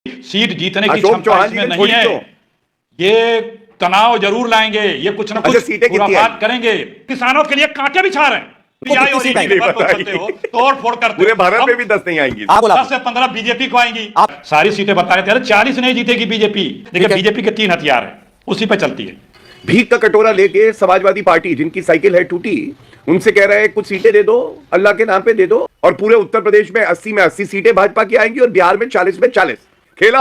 Seat जीतने की क्षमता इसमें नहीं है। ये तनाव जरूर लाएंगे, ये कुछ ना कुछ खुराफात करेंगे, किसानों के लिए कांटे बिछा रहे हैं। तोड़ फोड़ करते पूरे भारत में भी 10 नहीं आएंगी, 10 से 15 बीजेपी को आएंगी। आप सारी सीटें बता रहे थे, 40 नहीं जीतेगी बीजेपी। देखिए बीजेपी के 3 हथियार हैं, उसी पे चलती है। भीख का कटोरा लेके समाजवादी पार्टी, जिनकी साइकिल है टूटी, उनसे कह रहे हैं कुछ सीटें दे दो, अल्लाह के नाम पे दे दो। और पूरे उत्तर प्रदेश में 80 में 80 सीटें भाजपा की आएंगी और बिहार में 40 में 40। खेला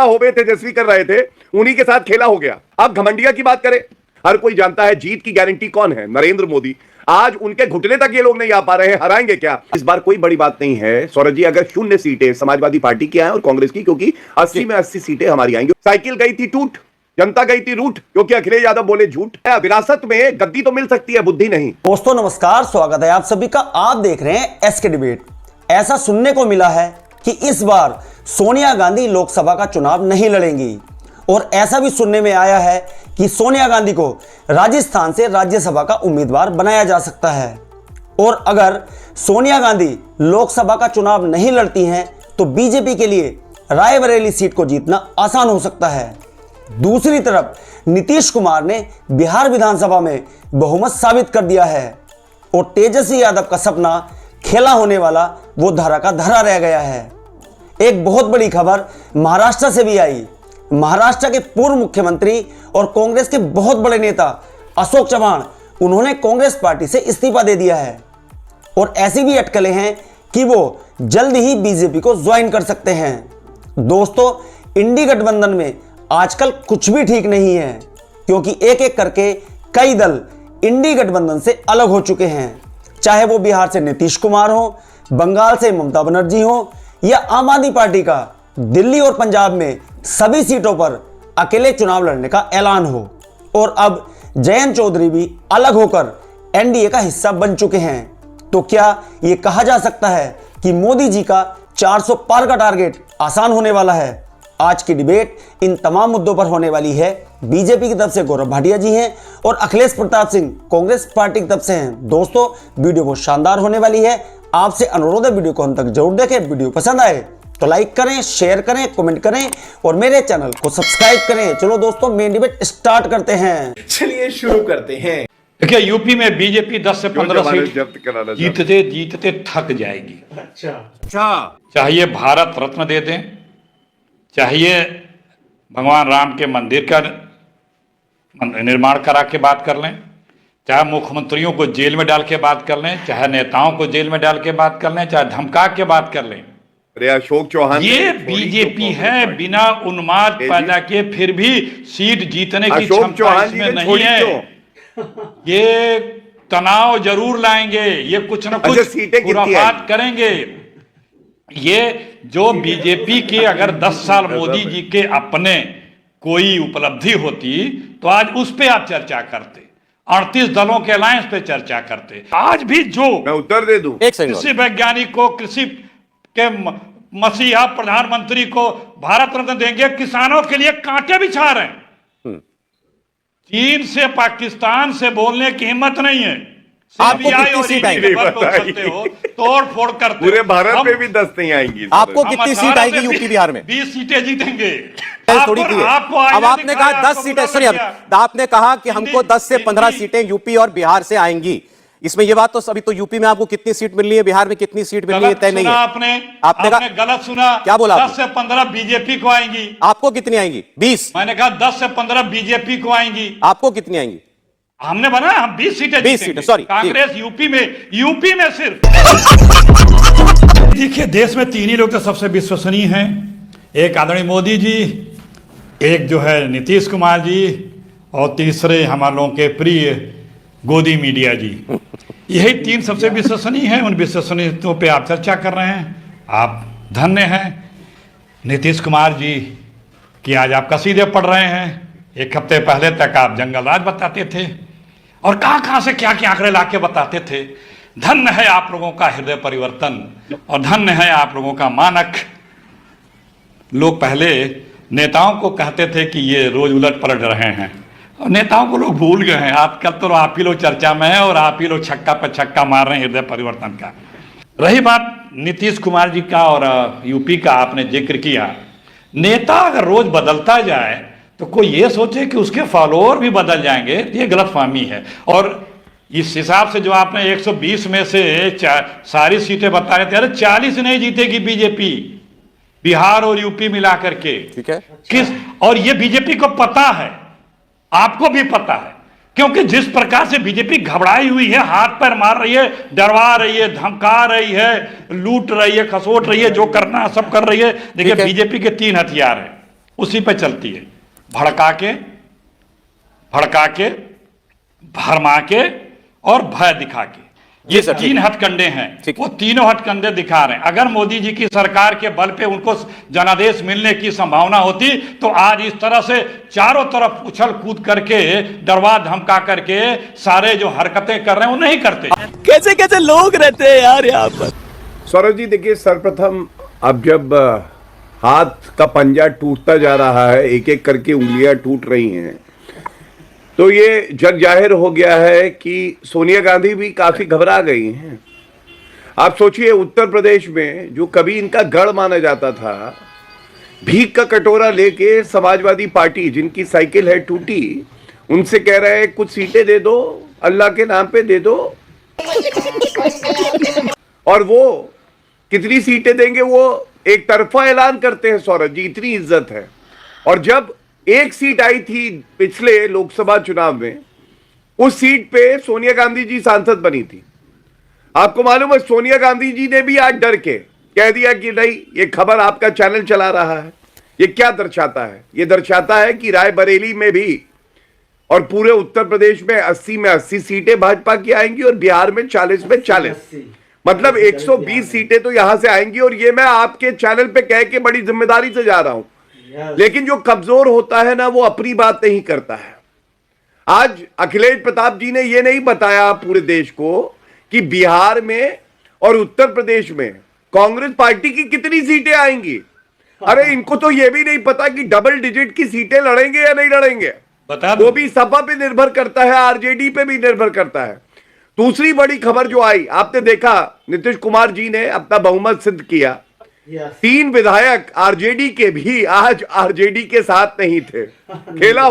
होबे तेजस्वी कर रहे थे, उन्हीं के साथ खेला हो गया। अब घमंडिया की बात करें, हर कोई जानता है जीत की गारंटी कौन है, नरेंद्र मोदी। आज उनके घुटने तक ये लोग नहीं आ पा रहे हैं, हराएंगे क्या? इस बार कोई बड़ी बात नहीं है सौरभ जी, अगर 0 सीटें समाजवादी पार्टी की आए और कांग्रेस की, क्योंकि 80 में 80 सीटें हमारी आएंगी। साइकिल गई थी टूट, जनता गई थी रूठ, क्योंकि अखिलेश यादव बोले झूठ। विरासत में गद्दी तो मिल सकती है, बुद्धि नहीं। दोस्तों नमस्कार, स्वागत है आप सभी का। आप देख रहे हैं एसके डिबेट। ऐसा सुनने को मिला है कि इस बार सोनिया गांधी लोकसभा का चुनाव नहीं लड़ेंगी, और ऐसा भी सुनने में आया है कि सोनिया गांधी को राजस्थान से राज्यसभा का उम्मीदवार बनाया जा सकता है। और अगर सोनिया गांधी लोकसभा का चुनाव नहीं लड़ती हैं तो बीजेपी के लिए रायबरेली सीट को जीतना आसान हो सकता है। दूसरी तरफ नीतीश कुमार ने बिहार विधानसभा में बहुमत साबित कर दिया है, और तेजस्वी यादव का सपना खेला होने वाला वो धरा का धरा रह गया है। एक बहुत बड़ी खबर महाराष्ट्र से भी आई। महाराष्ट्र के पूर्व मुख्यमंत्री और कांग्रेस के बहुत बड़े नेता अशोक चव्हाण, उन्होंने कांग्रेस पार्टी से इस्तीफा दे दिया है, और ऐसी भी अटकलें हैं कि वो जल्द ही बीजेपी को ज्वाइन कर सकते हैं। दोस्तों, इंडी गठबंधन में आजकल कुछ भी ठीक नहीं है, क्योंकि एक एक करके कई दल इंडी गठबंधन से अलग हो चुके हैं। चाहे वो बिहार से नीतीश कुमार हो, बंगाल से ममता बनर्जी हो, या आम आदमी पार्टी का दिल्ली और पंजाब में सभी सीटों पर अकेले चुनाव लड़ने का ऐलान हो। और अब जयंत चौधरी भी अलग होकर एनडीए का हिस्सा बन चुके हैं। तो क्या यह कहा जा सकता है कि मोदी जी का 400 पार का टारगेट आसान होने वाला है? आज की डिबेट इन तमाम मुद्दों पर होने वाली है। बीजेपी की तरफ से गौरव भाटिया जी हैं और अखिलेश प्रताप सिंह कांग्रेस पार्टी की तरफ से हैं। दोस्तों, वीडियो बहुत शानदार होने वाली है। आपसे अनुरोध है वीडियो को अंत तक जरूर देखें। वीडियो पसंद आए तो लाइक करें, शेयर करें, कमेंट करें और मेरे चैनल को सब्सक्राइब करें। चलो दोस्तों, मेन डिबेट स्टार्ट करते हैं। चलिए शुरू करते हैं। देखिए यूपी में बीजेपी 10 से 15 सीट जीतते थक जाएगी। अच्छा, चाहिए भारत रत्न दे दें, चाहिए भगवान राम के मंदिर का निर्माण करा के बात कर लें, चाहे मुख्यमंत्रियों को जेल में डाल के बात कर लें, चाहे नेताओं को जेल में डाल के बात कर लें, चाहे धमका के बात कर लें। अरे अशोक चौहान, ये बीजेपी है, बिना उन्माद पैदा किए फिर भी सीट जीतने की क्षमता इसमें नहीं है। ये तनाव जरूर लाएंगे, ये कुछ ना कुछ खुराफात करेंगे। ये जो बीजेपी के अगर 10 साल मोदी जी के अपने कोई उपलब्धि होती तो आज उस पे आप चर्चा करते, 38 दलों के अलायंस पे चर्चा करते। आज भी जो मैं उत्तर दे दूं, कृषि वैज्ञानिक को, कृषि के मसीहा प्रधानमंत्री को भारत रत्न देंगे, किसानों के लिए कांटे बिछा रहे हैं। चीन से, पाकिस्तान से बोलने की हिम्मत नहीं है। आपको कितनी सीट आएगी? तोड़ फोड़ करते, पूरे भारत में भी 10 नहीं आएंगी। आपको कितनी सीट आएगी यूपी बिहार में? 20 सीटें जीतेंगे। थोड़ी दी है। अब आपने कहा 10 सीटें, सुनिए, आपने कहा कि हमको 10 से 15 सीटें यूपी और बिहार से आएंगी। इसमें ये बात तो अभी तो यूपी में आपको कितनी सीट मिलनी है, बिहार में कितनी सीट मिलनी है तय नहीं है। आपने कहा गलत सुना। क्या बोला? 10 से 15 बीजेपी को आएंगी। आपको कितनी आएंगी? 20। मैंने कहा 10 से 15 बीजेपी को आएंगी। आपको कितनी आएंगी? हमने बनाया, हम 20 सीटें, 20 सीटें, सॉरी। कांग्रेस यूपी में सिर्फ। देखिए, देश में 3 ही लोग तो सबसे विश्वसनीय हैं। एक आदरणीय मोदी जी, एक जो है नीतीश कुमार जी, और तीसरे हमारे लोगों के प्रिय गोदी मीडिया जी। यही 3 सबसे विश्वसनीय हैं। उन विश्वसनीयताओं पे आप चर्चा कर रहे हैं। आप धन्य हैं नीतीश कुमार जी कि आज आप कसीदे पढ़ रहे हैं। 1 हफ्ते पहले तक आप जंगल राज बताते थे और कहां से क्या क्या आंकड़े लाके बताते थे। धन्य है आप लोगों का हृदय परिवर्तन, और धन्य है आप लोगों का मानक। लोग पहले नेताओं को कहते थे कि ये रोज उलट पलट रहे हैं, और नेताओं को लोग भूल गए हैं। आजकल तो आप ही लोग चर्चा में है और आप ही लोग छक्का पे छक्का मार रहे हैं हृदय परिवर्तन का। रही बात नीतीश कुमार जी का और यूपी का, आपने जिक्र किया, नेता अगर रोज बदलता जाए तो कोई ये सोचे कि उसके फॉलोअर भी बदल जाएंगे, ये गलतफहमी है। और इस हिसाब से जो आपने 120 में से सारी सीटें बता रहे थे, अरे 40 नहीं जीतेगी बीजेपी, बिहार और यूपी मिला करके। ठीक है। किस, और ये बीजेपी को पता है, आपको भी पता है, क्योंकि जिस प्रकार से बीजेपी घबराई हुई है, हाथ पैर मार रही है, डरवा रही है, धमका रही है, लूट रही है, खसोट रही है, जो करना है सब कर रही है। देखिए बीजेपी के 3 हथियार हैं, उसी पे चलती है, भड़का के, भरमा के और भय दिखा के। ये 3 हथकंडे हैं, वो तीनों हथकंडे दिखा रहे हैं। अगर मोदी जी की सरकार के बल पे उनको जनादेश मिलने की संभावना होती तो आज इस तरह से चारों तरफ उछल कूद करके, डरवा धमका करके सारे जो हरकतें कर रहे हैं वो नहीं करते। कैसे कैसे लोग रहते हैं यार यहाँ पर। सौरभ जी देखिए, सर्वप्रथम अब जब हाथ का पंजा टूटता जा रहा है, एक एक करके उंगलियां टूट रही हैं, तो ये जग जाहिर हो गया है कि सोनिया गांधी भी काफी घबरा गई हैं। आप सोचिए, उत्तर प्रदेश में जो कभी इनका गढ़ माना जाता था, भीख का कटोरा लेके समाजवादी पार्टी जिनकी साइकिल है टूटी, उनसे कह रहे हैं कुछ सीटें दे दो, अल्लाह के नाम पे दे दो। और वो कितनी सीटें देंगे वो एक तरफा ऐलान करते हैं। सौरभ जी, इतनी इज्जत है। और जब एक सीट आई थी पिछले लोकसभा चुनाव में, उस सीट पे सोनिया गांधी जी सांसद बनी थी। आपको मालूम है, सोनिया गांधी जी ने भी आज डर के कह दिया कि नहीं, ये खबर आपका चैनल चला रहा है। ये क्या दर्शाता है? ये दर्शाता है कि रायबरेली में भी और पूरे उत्तर प्रदेश में 80 में 80 सीटें भाजपा की आएंगी और बिहार में 40 में 40, मतलब 120 सीटें तो यहां से आएंगी। और ये मैं आपके चैनल पे कह के बड़ी जिम्मेदारी से जा रहा हूं। लेकिन जो कमजोर होता है ना, वो अपनी बात नहीं करता है। आज अखिलेश प्रताप जी ने यह नहीं बताया पूरे देश को कि बिहार में और उत्तर प्रदेश में कांग्रेस पार्टी की कितनी सीटें आएंगी। अरे इनको तो यह भी नहीं पता कि डबल डिजिट की सीटें लड़ेंगे या नहीं लड़ेंगे। बता दो। वो भी सपा पे निर्भर करता है, आरजेडी पे भी निर्भर करता है। दूसरी बड़ी खबर जो आई, आपने देखा नीतीश कुमार जी ने अपना बहुमत सिद्ध किया। 3 विधायक आरजेडी के भी आज आरजेडी के साथ नहीं थे। खेला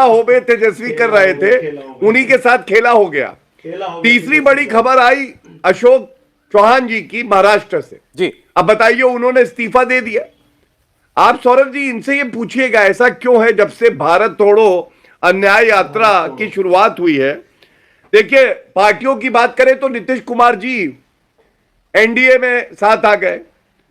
होबे तेजस्वी कर रहे थे, उन्हीं के साथ खेला हो गया। तीसरी बड़ी खबर आई अशोक चौहान जी की महाराष्ट्र से जी। अब बताइए, उन्होंने इस्तीफा दे दिया। आप सौरभ जी इनसे ये पूछिएगा ऐसा क्यों है। जब से भारत तोड़ो अन्याय यात्रा की शुरुआत हुई है, देखिए पार्टियों की बात करें तो नीतीश कुमार जी एनडीए में साथ आ गए।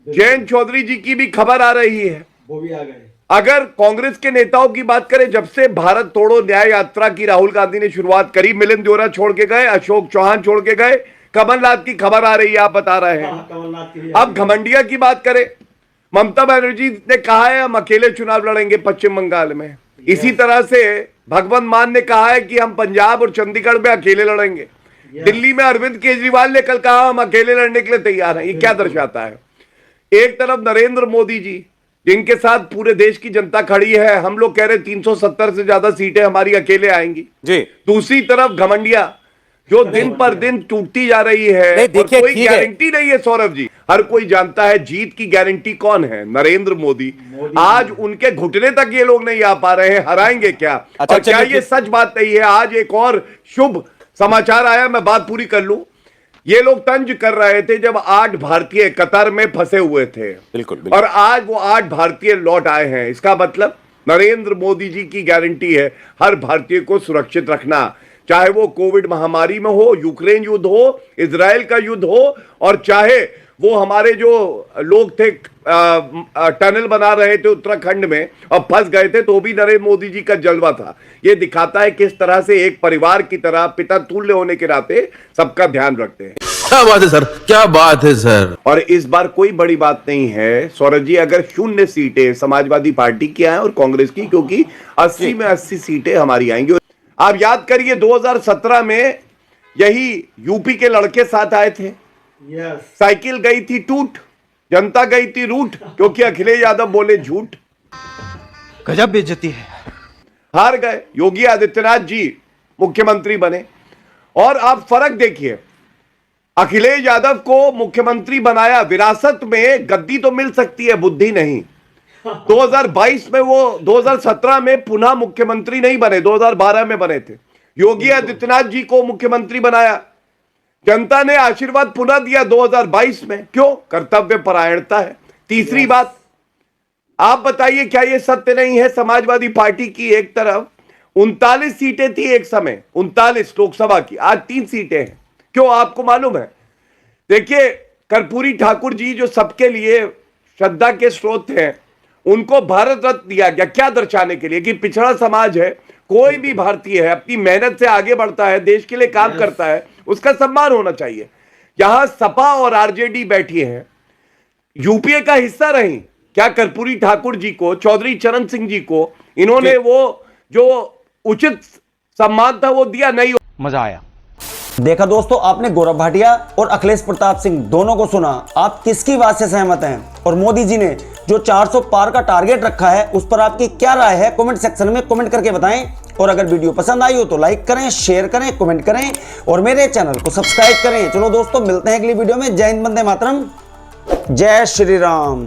जयंत चौधरी जी की भी खबर आ रही है, वो भी आ गए। अगर कांग्रेस के नेताओं की बात करें, जब से भारत तोड़ो न्याय यात्रा की राहुल गांधी ने शुरुआत करी, मिलिंद देओरा छोड़ के गए, अशोक चौहान छोड़ के गए, कमलनाथ की खबर आ रही है, आप बता रहे हैं। अब घमंडिया की बात करें, ममता बनर्जी ने कहा है हम अकेले चुनाव लड़ेंगे पश्चिम बंगाल में। इसी तरह से भगवंत मान ने कहा है कि हम पंजाब और चंडीगढ़ में अकेले लड़ेंगे। दिल्ली में अरविंद केजरीवाल ने कल कहा हम अकेले लड़ने के लिए तैयार हैं। ये क्या दर्शाता है? एक तरफ नरेंद्र मोदी जी जिनके साथ पूरे देश की जनता खड़ी है, हम लोग कह रहे 370 से ज्यादा सीटें हमारी अकेले आएंगी जी। दूसरी तरफ घमंडिया जो दिन पर दिन टूटती जा रही है, देखिए कोई गारंटी नहीं है। सौरभ जी, हर कोई जानता है जीत की गारंटी कौन है? नरेंद्र मोदी। आज उनके घुटने तक ये लोग नहीं आ पा रहे हैं, हराएंगे क्या? और क्या ये सच बात नहीं है? आज एक और शुभ समाचार आया, मैं बात पूरी कर लूं। ये लोग तंज कर रहे थे जब 8 भारतीय कतर में फंसे हुए थे, बिल्कुल। और आज वो 8 भारतीय लौट आए हैं। इसका मतलब नरेंद्र मोदी जी की गारंटी है हर भारतीय को सुरक्षित रखना, चाहे वो कोविड महामारी में हो, यूक्रेन युद्ध हो, इजराइल का युद्ध हो, और चाहे वो हमारे जो लोग थे टनल बना रहे थे उत्तराखंड में और फंस गए थे, तो भी नरेंद्र मोदी जी का जलवा था। ये दिखाता है किस तरह से एक परिवार की तरह पिता तुल्य होने के नाते सबका ध्यान रखते हैं। क्या बात है सर, क्या बात है सर। और इस बार कोई बड़ी बात नहीं है सौरभ जी, अगर 0 सीटें समाजवादी पार्टी की आए और कांग्रेस की, क्योंकि 80 में 80 सीटें हमारी आएंगी। आप याद करिए 2017 में यही यूपी के लड़के साथ आए थे। साइकिल गई थी टूट, जनता गई थी रूठ, क्योंकि अखिलेश यादव बोले झूठ। गजब बेइज्जती है। हार गए, योगी आदित्यनाथ जी मुख्यमंत्री बने। और आप फर्क देखिए, अखिलेश यादव को मुख्यमंत्री बनाया, विरासत में गद्दी तो मिल सकती है, बुद्धि नहीं। 2022 में वो 2017 में पुनः मुख्यमंत्री नहीं बने, 2012 में बने थे। योगी आदित्यनाथ जी को मुख्यमंत्री बनाया, जनता ने आशीर्वाद पुनः दिया 2022 में। क्यों? कर्तव्य परायणता है। तीसरी बात, आप बताइए क्या ये सत्य नहीं है समाजवादी पार्टी की एक तरफ 39 सीटें थी एक समय, 39 लोकसभा की, आज 3 सीटें हैं। क्यों? आपको मालूम है? देखिए, कर्पूरी ठाकुर जी जो सबके लिए श्रद्धा के स्रोत हैं, उनको भारत रत्न दिया गया क्या दर्शाने के लिए कि पिछड़ा समाज है, कोई भी भारतीय है अपनी मेहनत से आगे बढ़ता है, देश के लिए काम करता है, उसका सम्मान होना चाहिए। यहां सपा और आरजेडी बैठी है, यूपीए का हिस्सा रही, क्या कर्पूरी ठाकुर जी को, चौधरी चरण सिंह जी को इन्होंने वो जो उचित सम्मान था वो दिया? नहीं। मजा आया। देखा दोस्तों, आपने गौरव भाटिया और अखिलेश प्रताप सिंह दोनों को सुना। आप किसकी बात से सहमत हैं? और मोदी जी ने जो 400 पार का टारगेट रखा है उस पर आपकी क्या राय है? कमेंट सेक्शन में कमेंट करके बताएं। और अगर वीडियो पसंद आई हो तो लाइक करें, शेयर करें, कमेंट करें और मेरे चैनल को सब्सक्राइब करें। चलो दोस्तों, मिलते हैं अगली वीडियो में। जय हिंद, वंदे मातरम, जय श्री राम।